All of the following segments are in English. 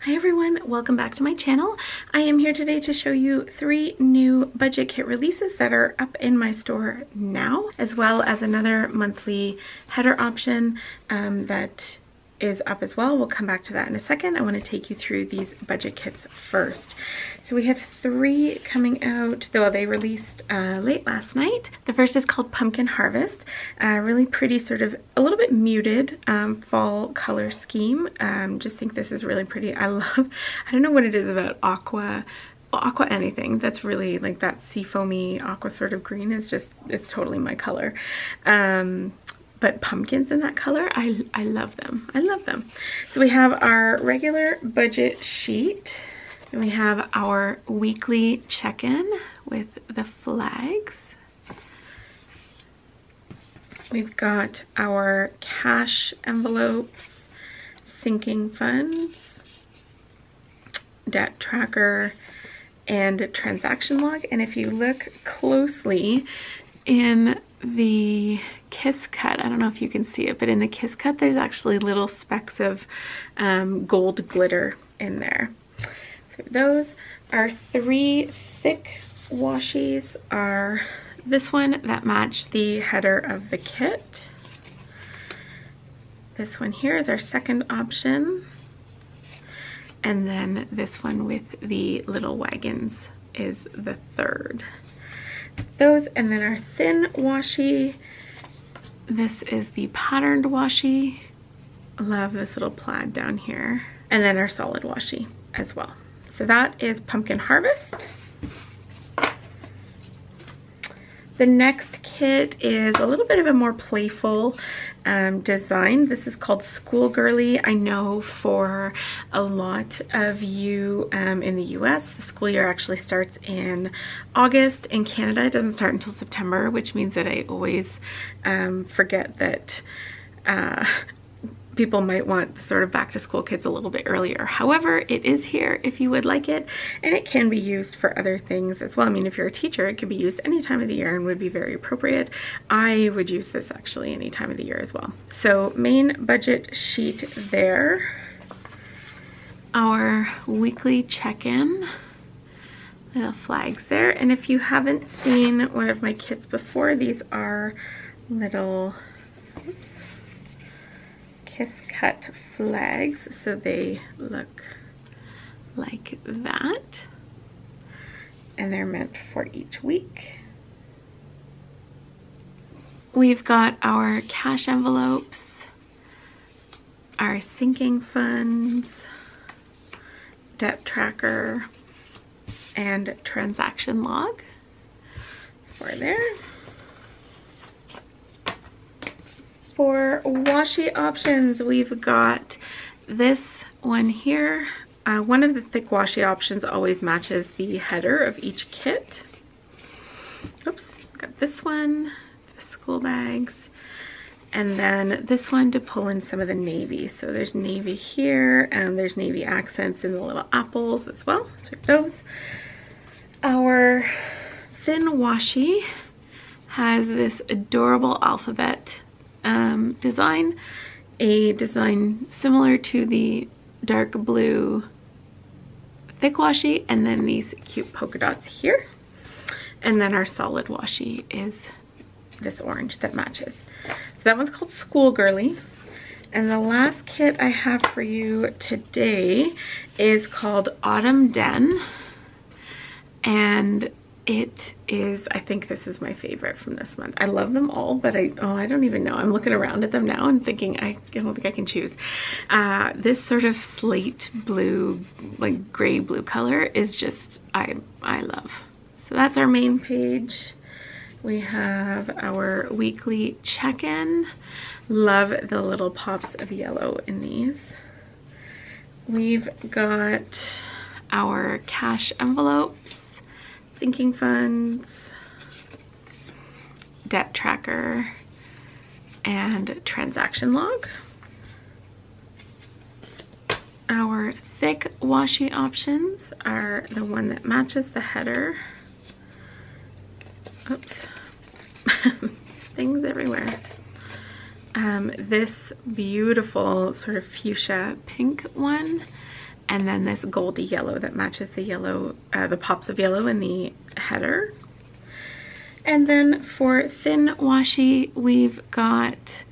Hi everyone, welcome back to my channel. I am here today to show you 3 new budget kit releases that are up in my store now, as well as another monthly header option that is up as well. We'll come back to that in a second. I want to take you through these budget kits first. So we have 3 coming out, though they released late last night. The first is called Pumpkin Harvest. Really pretty, sort of a little bit muted fall color scheme. Just think this is really pretty. I don't know what it is about aqua anything that's really like that seafoamy aqua sort of green is just, it's totally my color. But pumpkins in that color, I love them. I love them. So we have our regular budget sheet. And we have our weekly check-in with the flags. We've got our cash envelopes, sinking funds, debt tracker, and transaction log. And if you look closely in the kiss cut, I don't know if you can see it, but in the kiss cut there's actually little specks of gold glitter in there. So those are 3 thick washies are this one that match the header of the kit. This one here is our second option, and then this one with the little wagons is the third. Those, and then our thin washi, this is the patterned washi. Love this little plaid down here. And then our solid washi as well. So that is Pumpkin Harvest. The next kit is a little bit of a more playful design. This is called School Girly. I know for a lot of you in the US, the school year actually starts in August. In Canada, it doesn't start until September, which means that I always forget that people might want the sort of back to school kids a little bit earlier. However, it is here if you would like it, and it can be used for other things as well. I mean, if you're a teacher, it could be used any time of the year and would be very appropriate. I would use this actually any time of the year as well. So main budget sheet there. Our weekly check-in, little flags there. And if you haven't seen one of my kits before, these are little, oops, kiss cut flags, so they look like that, and they're meant for each week. We've got our cash envelopes, our sinking funds, debt tracker, and transaction log. It's for there. For washi options, we've got this one here. One of the thick washi options always matches the header of each kit. Oops, got this one, the school bags, and then this one to pull in some of the navy. So there's navy here, and there's navy accents in the little apples as well. So those. Our thin washi has this adorable alphabet design, a design similar to the dark blue thick washi, and then these cute polka dots here. And then our solid washi is this orange that matches. So that one's called School Girly. And the last kit I have for you today is called Autumn Den, and it is, I think this is my favorite from this month. I love them all, but I don't even know. I'm looking around at them now and thinking, I don't think I can choose. This sort of slate blue, like gray blue color is just, I love. So that's our main page. We have our weekly check-in. Love the little pops of yellow in these. We've got our cash envelopes, sinking funds, debt tracker, and transaction log. Our thick washi options are the one that matches the header. Oops, things everywhere. This beautiful sort of fuchsia pink one and then this goldy yellow that matches the yellow, the pops of yellow in the header. And then for thin washi, we've got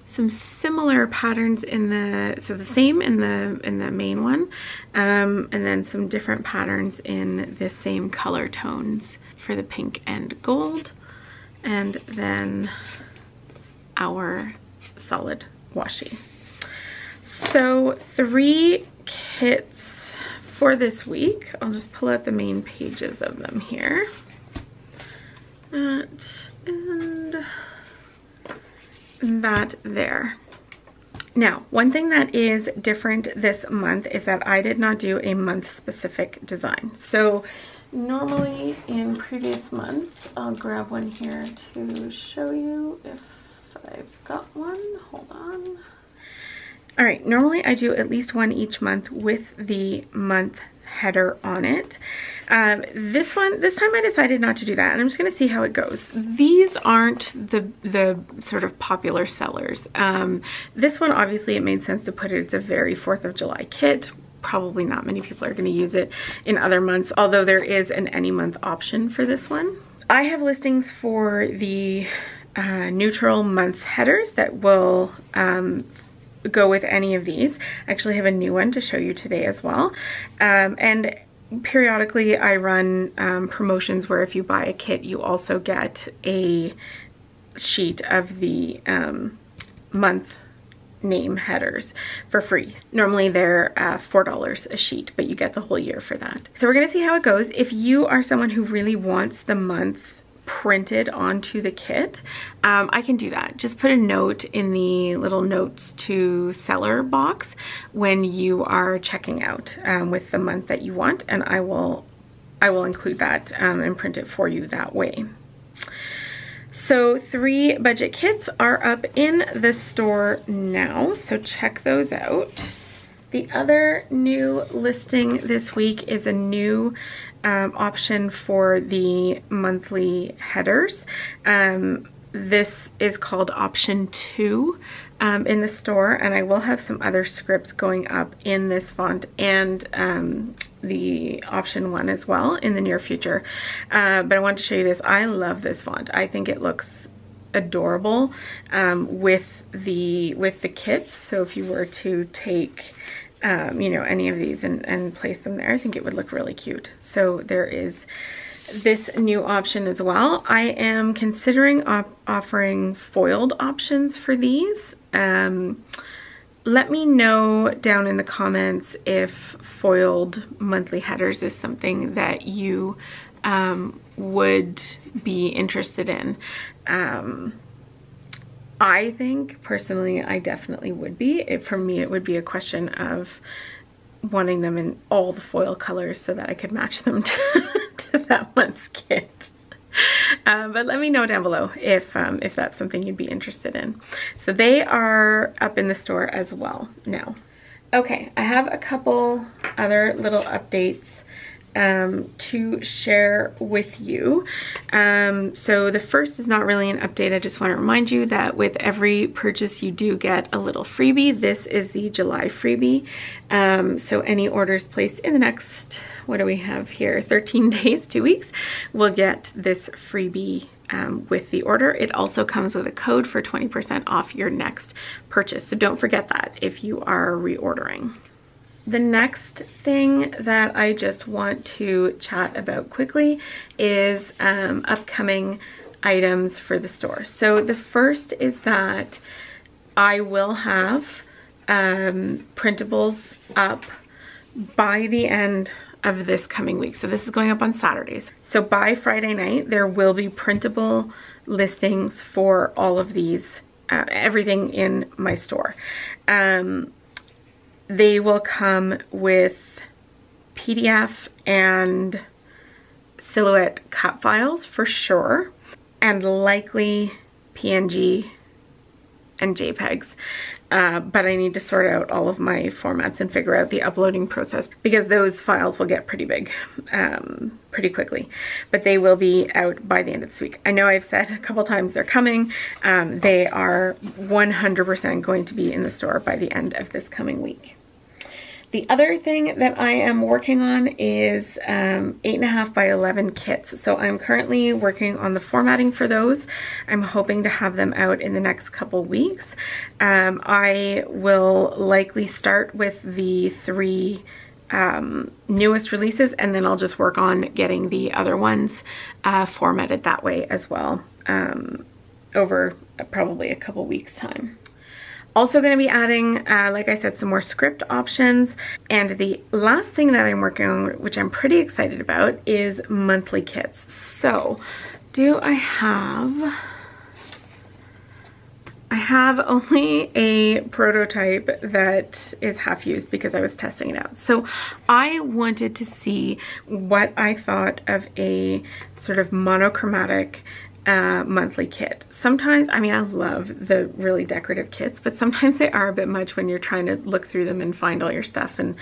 some similar patterns in the, so the same in the main one, and then some different patterns in the same color tones for the pink and gold, and then our solid washi. So 3 kits for this week. I'll just pull out the main pages of them here. And that there. Now, one thing that is different this month is that I did not do a month specific design. So normally in previous months, I'll grab one here to show you if I've got one. Hold on. All right, normally I do at least one each month with the month header on it. This time I decided not to do that, and I'm just gonna see how it goes. These aren't the sort of popular sellers. This one, obviously it made sense to put it. It's a very 4th of July kit. Probably not many people are gonna use it in other months, although there is an any month option for this one. I have listings for the neutral months headers that will go with any of these. I actually have a new one to show you today as well. And periodically I run promotions where if you buy a kit, you also get a sheet of the month name headers for free. Normally they're $4 a sheet, but you get the whole year for that. So we're gonna see how it goes. If you are someone who really wants the month printed onto the kit, I can do that. Just put a note in the little notes to seller box when you are checking out with the month that you want, and I will include that and print it for you that way. So 3 budget kits are up in the store now, so check those out. The other new listing this week is a new option for the monthly headers. This is called option 2 in the store, and I will have some other scripts going up in this font and the option 1 as well in the near future. But I want to show you this. I love this font. I think it looks adorable with the kits. So if you were to take you know, any of these and place them there, I think it would look really cute. So there is this new option as well. I am considering offering foiled options for these. Let me know down in the comments if foiled monthly headers is something that you would be interested in. I think personally I definitely would be. For me it would be a question of wanting them in all the foil colors so that I could match them to that month's kit. But let me know down below if that's something you'd be interested in. So they are up in the store as well now. Okay, I have a couple other little updates to share with you. So the first is not really an update. I just want to remind you that with every purchase you do get a little freebie. This is the July freebie. So any orders placed in the next, what do we have here, 13 days, 2 weeks, will get this freebie with the order. It also comes with a code for 20% off your next purchase. So don't forget that if you are reordering. The next thing that I just want to chat about quickly is upcoming items for the store. So the first is that I will have printables up by the end of this coming week. So this is going up on Saturdays. So by Friday night, there will be printable listings for all of these, everything in my store. They will come with PDF and silhouette cut files for sure, and likely PNG and JPEGs. But I need to sort out all of my formats and figure out the uploading process, because those files will get pretty big pretty quickly. But they will be out by the end of this week. I know I've said a couple times they're coming. They are 100% going to be in the store by the end of this coming week. The other thing that I am working on is 8.5 by 11 kits. So I'm currently working on the formatting for those. I'm hoping to have them out in the next couple weeks. I will likely start with the 3 newest releases, and then I'll just work on getting the other ones formatted that way as well, over probably a couple weeks time. Also going to be adding, like I said, some more script options. And the last thing that I'm working on, which I'm pretty excited about, is monthly kits. So I have only a prototype that is half used because I was testing it out. So I wanted to see what I thought of a sort of monochromatic monthly kit. Sometimes, I mean, I love the really decorative kits, but sometimes they are a bit much when you're trying to look through them and find all your stuff, and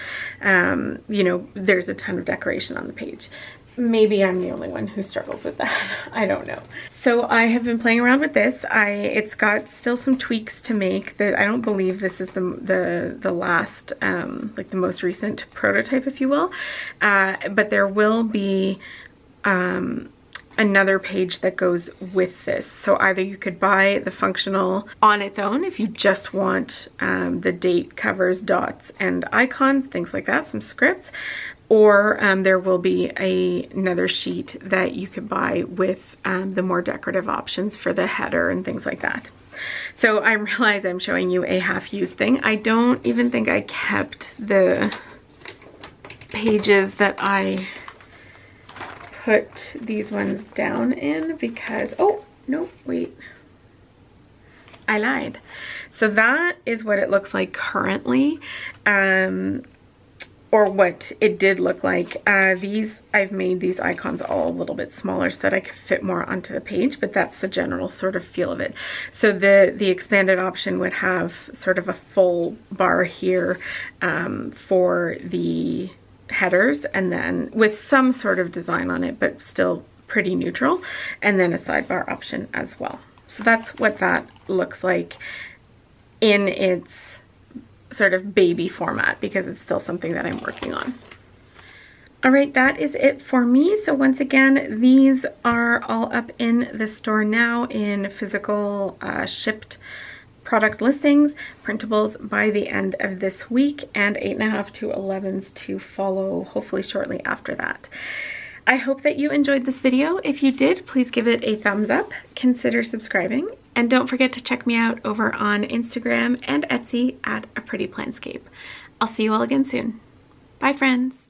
you know, there's a ton of decoration on the page. Maybe I'm the only one who struggles with that. I don't know. So I have been playing around with this. It's got still some tweaks to make. That I don't believe this is the last, like the most recent prototype, if you will. But there will be another page that goes with this. So either you could buy the functional on its own if you just want the date, covers, dots, and icons, things like that, some scripts, or there will be another sheet that you could buy with the more decorative options for the header and things like that. So I realize I'm showing you a half-used thing. I don't even think I kept the pages that I put these ones down in because, oh, no, wait. I lied. So that is what it looks like currently, or what it did look like. I've made these icons all a little bit smaller so that I could fit more onto the page, but that's the general sort of feel of it. So the expanded option would have sort of a full bar here for the headers, and then with some sort of design on it, but still pretty neutral, and then a sidebar option as well. So that's what that looks like in its sort of baby format, because it's still something that I'm working on. All right, that is it for me. So once again, these are all up in the store now in physical shipped product listings, printables by the end of this week, and 8.5 to 11s to follow hopefully shortly after that. I hope that you enjoyed this video. If you did, please give it a thumbs up, consider subscribing, and don't forget to check me out over on Instagram and Etsy at A Pretty Planscape. I'll see you all again soon. Bye, friends.